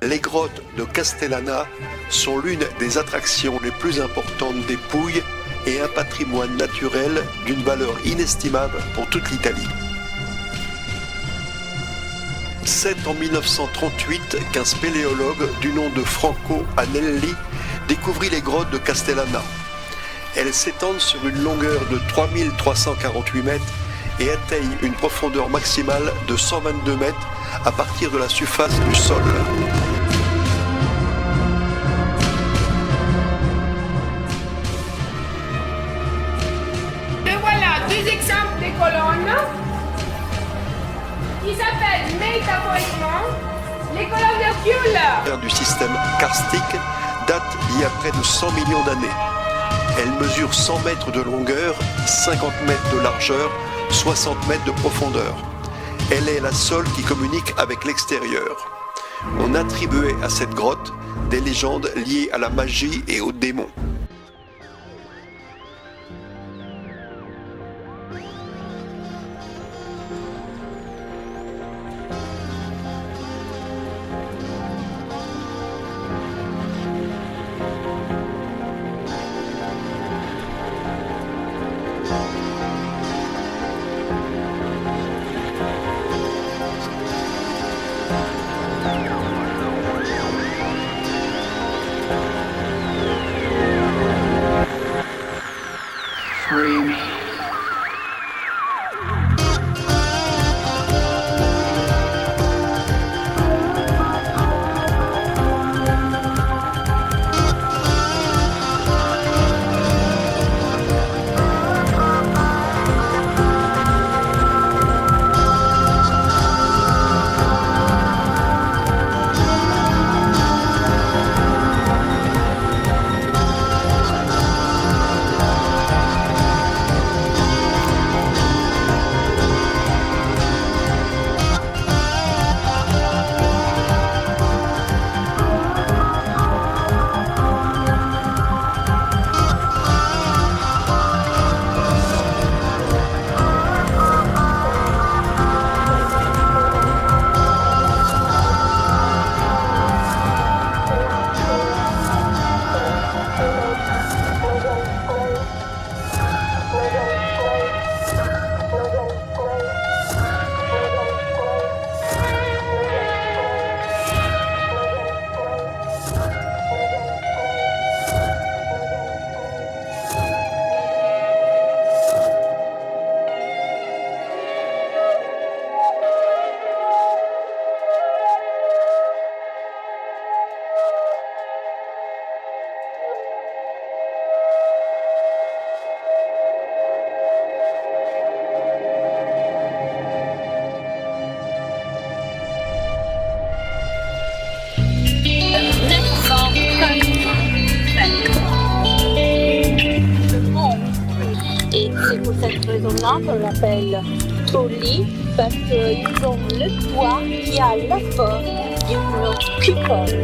Les grottes de Castellana sont l'une des attractions les plus importantes des Pouilles et un patrimoine naturel d'une valeur inestimable pour toute l'Italie. C'est en 1938 qu'un spéléologue du nom de Franco Anelli découvrit les grottes de Castellana. Elles s'étendent sur une longueur de 3348 mètres et atteignent une profondeur maximale de 122 mètres à partir de la surface du sol. Et voilà deux exemples de colonnes qui s'appellent métaphoriquement les colonnes d'Hercule. Du système karstique date d'il y a près de 100 millions d'années. Elle mesure 100 mètres de longueur, 50 mètres de largeur, 60 mètres de profondeur. Elle est la seule qui communique avec l'extérieur. On attribuait à cette grotte des légendes liées à la magie et aux démons. Et c'est pour cette raison-là qu'on l'appelle trolli, parce qu'ils ont le toit qui a la forme d'une coupole.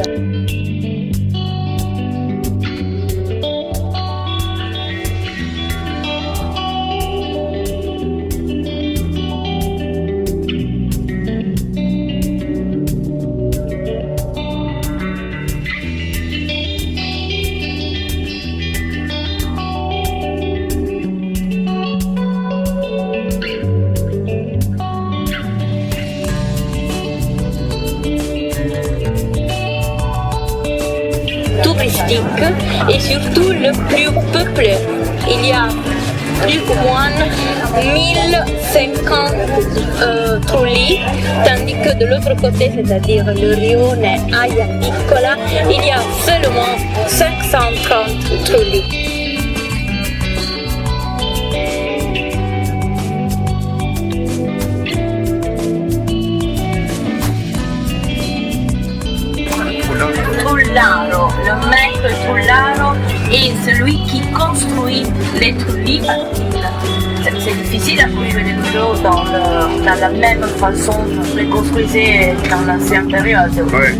Et surtout le plus peuplé. Il y a plus ou moins 1050 trulli, tandis que de l'autre côté, c'est-à-dire le rione Aia Piccola, il y a seulement 530 trulli. Trullaro, le maître Trullaro est celui qui construit les trullis parce que c'est difficile à construire les trullis dans la même façon qu'on les construisait dans l'ancienne période. Ouais.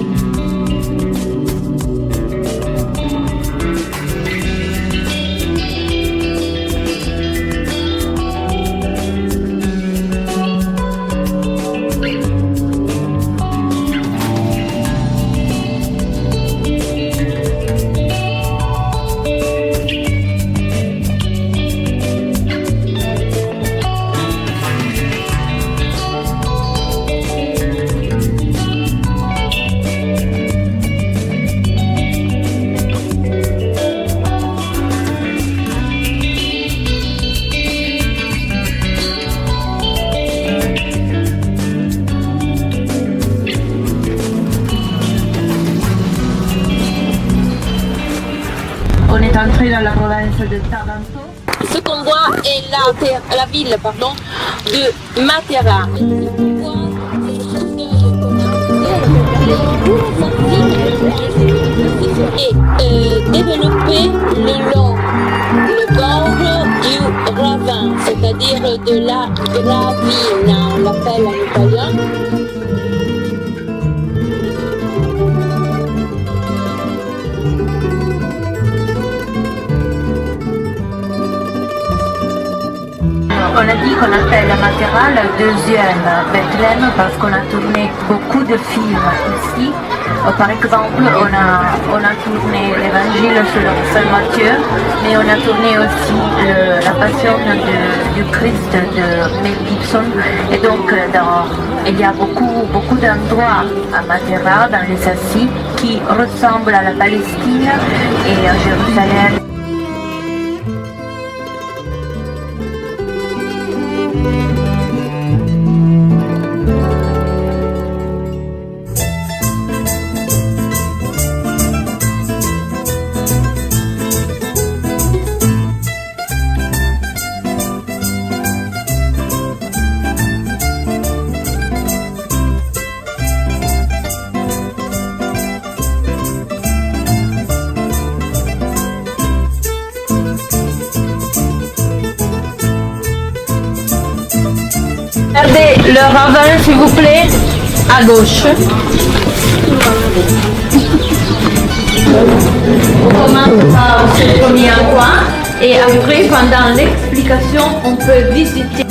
rentrer dans la province de Taranto. Ce qu'on voit est la ville de Matera. Et développé le long le bord du ravin, c'est-à-dire de la gravine, on l'appelle en italien. On a dit qu'on appelle Matera la deuxième Bethléem parce qu'on a tourné beaucoup de films ici. Par exemple, on a tourné l'Évangile selon Saint Matthieu, mais on a tourné aussi la Passion du Christ de Mel Gibson. Et donc, il y a beaucoup d'endroits à Matera, dans les Assis, qui ressemblent à la Palestine et à Jérusalem. Regardez le ravin, s'il vous plaît, à gauche. On commence par ce premier endroit et après, pendant l'explication, on peut visiter.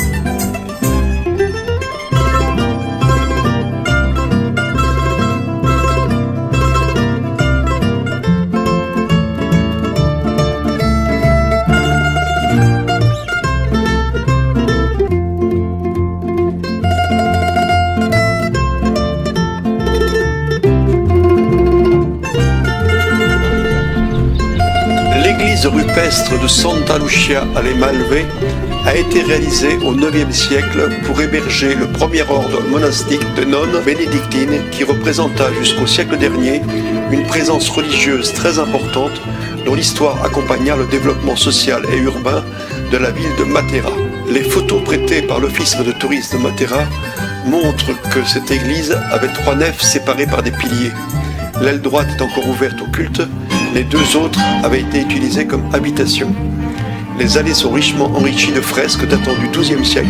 L'église rupestre de Santa Lucia alle Malve a été réalisée au IXe siècle pour héberger le premier ordre monastique de nonnes bénédictines qui représenta jusqu'au siècle dernier une présence religieuse très importante dont l'histoire accompagna le développement social et urbain de la ville de Matera. Les photos prêtées par l'office de tourisme de Matera montrent que cette église avait 3 nefs séparées par des piliers. L'aile droite est encore ouverte au culte, les 2 autres avaient été utilisées comme habitation. Les allées sont richement enrichies de fresques datant du XIIe siècle,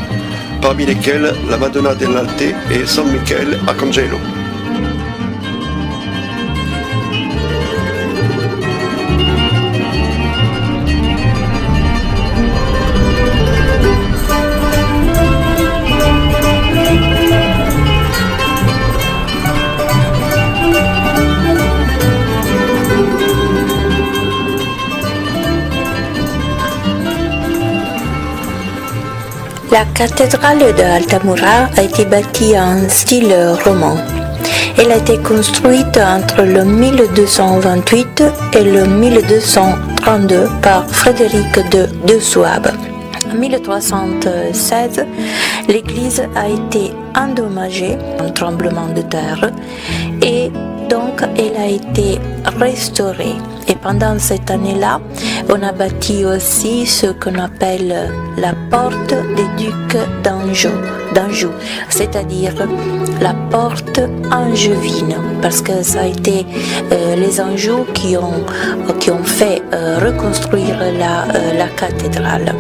parmi lesquelles la Madonna dell'Alte et San Michele Arcangelo. La cathédrale de Altamura a été bâtie en style roman. Elle a été construite entre le 1228 et le 1232 par Frédéric de Souabe. En 1316, l'église a été endommagée par un tremblement de terre et donc elle a été restaurée. Et pendant cette année-là, on a bâti aussi ce qu'on appelle la porte des ducs d'Anjou, c'est-à-dire la porte angevine, parce que ça a été les Anjou qui ont fait reconstruire la cathédrale.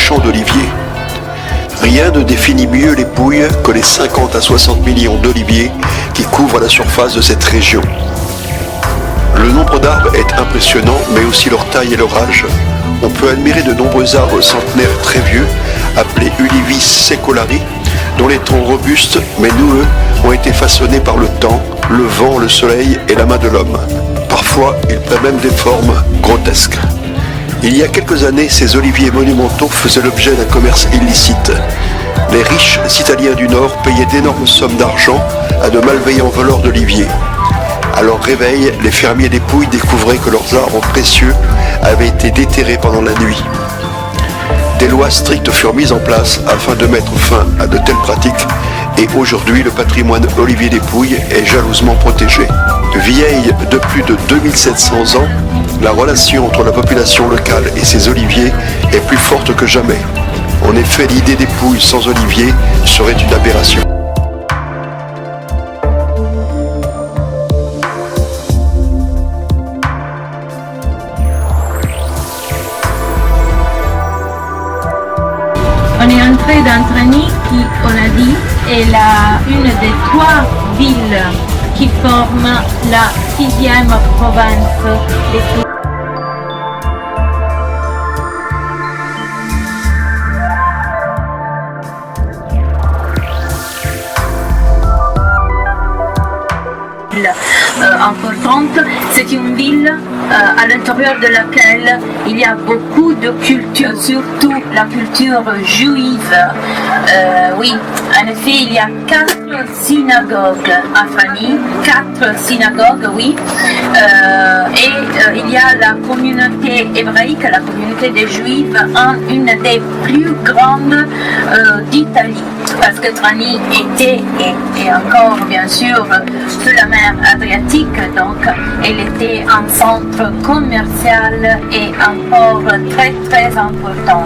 champs d'oliviers. Rien ne définit mieux les Pouilles que les 50 à 60 millions d'oliviers qui couvrent la surface de cette région. Le nombre d'arbres est impressionnant, mais aussi leur taille et leur âge. On peut admirer de nombreux arbres centenaires très vieux, appelés Ulivis secolari, dont les troncs robustes mais noueux ont été façonnés par le temps, le vent, le soleil et la main de l'homme. Parfois, ils prennent même des formes grotesques. Il y a quelques années, ces oliviers monumentaux faisaient l'objet d'un commerce illicite. Les riches Italiens du Nord payaient d'énormes sommes d'argent à de malveillants voleurs d'oliviers. À leur réveil, les fermiers des Pouilles découvraient que leurs arbres précieux avaient été déterrés pendant la nuit. Des lois strictes furent mises en place afin de mettre fin à de telles pratiques et aujourd'hui le patrimoine olivier des Pouilles est jalousement protégé. Vieille de plus de 2700 ans, la relation entre la population locale et ses oliviers est plus forte que jamais. En effet, l'idée des Pouilles sans oliviers serait une aberration. On est entré dans Trani qui, on a dit, est une des 3 villes qui forment la 6e province des Pouilles. Importante, c'est une ville à l'intérieur de laquelle il y a beaucoup de culture, surtout la culture juive. Oui, en effet, il y a 4 synagogues à Trani, 4 synagogues, oui, et il y a la communauté hébraïque, la communauté des Juifs, une des plus grandes d'Italie, parce que Trani était et encore bien sûr sur la mer Adriatique, donc elle était un centre commercial et un port très très important.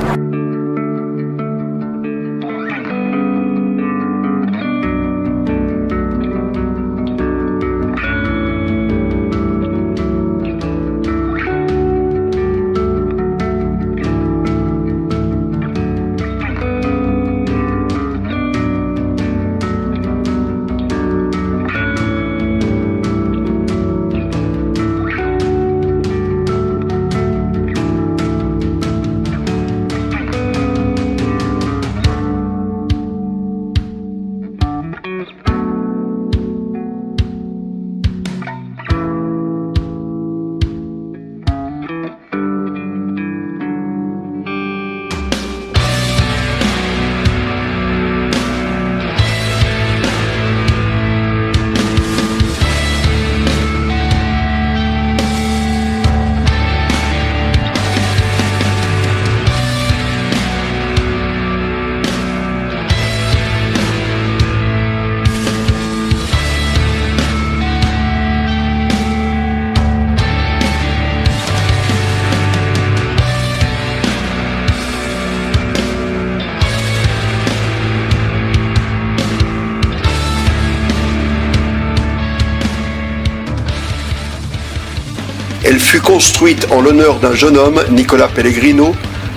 Elle fut construite en l'honneur d'un jeune homme, Nicolas Pellegrino,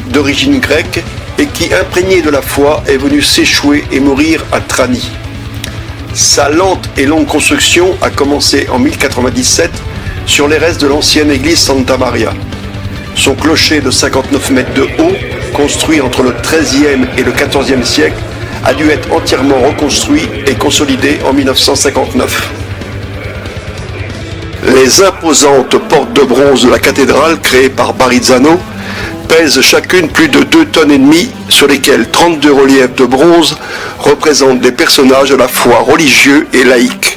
d'origine grecque, et qui, imprégné de la foi, est venu s'échouer et mourir à Trani. Sa lente et longue construction a commencé en 1097 sur les restes de l'ancienne église Santa Maria. Son clocher de 59 mètres de haut, construit entre le XIIIe et le XIVe siècle, a dû être entièrement reconstruit et consolidé en 1959. Les imposantes portes de bronze de la cathédrale, créées par Barizzano, pèsent chacune plus de 2,5 tonnes, sur lesquelles 32 reliefs de bronze représentent des personnages à la fois religieux et laïques.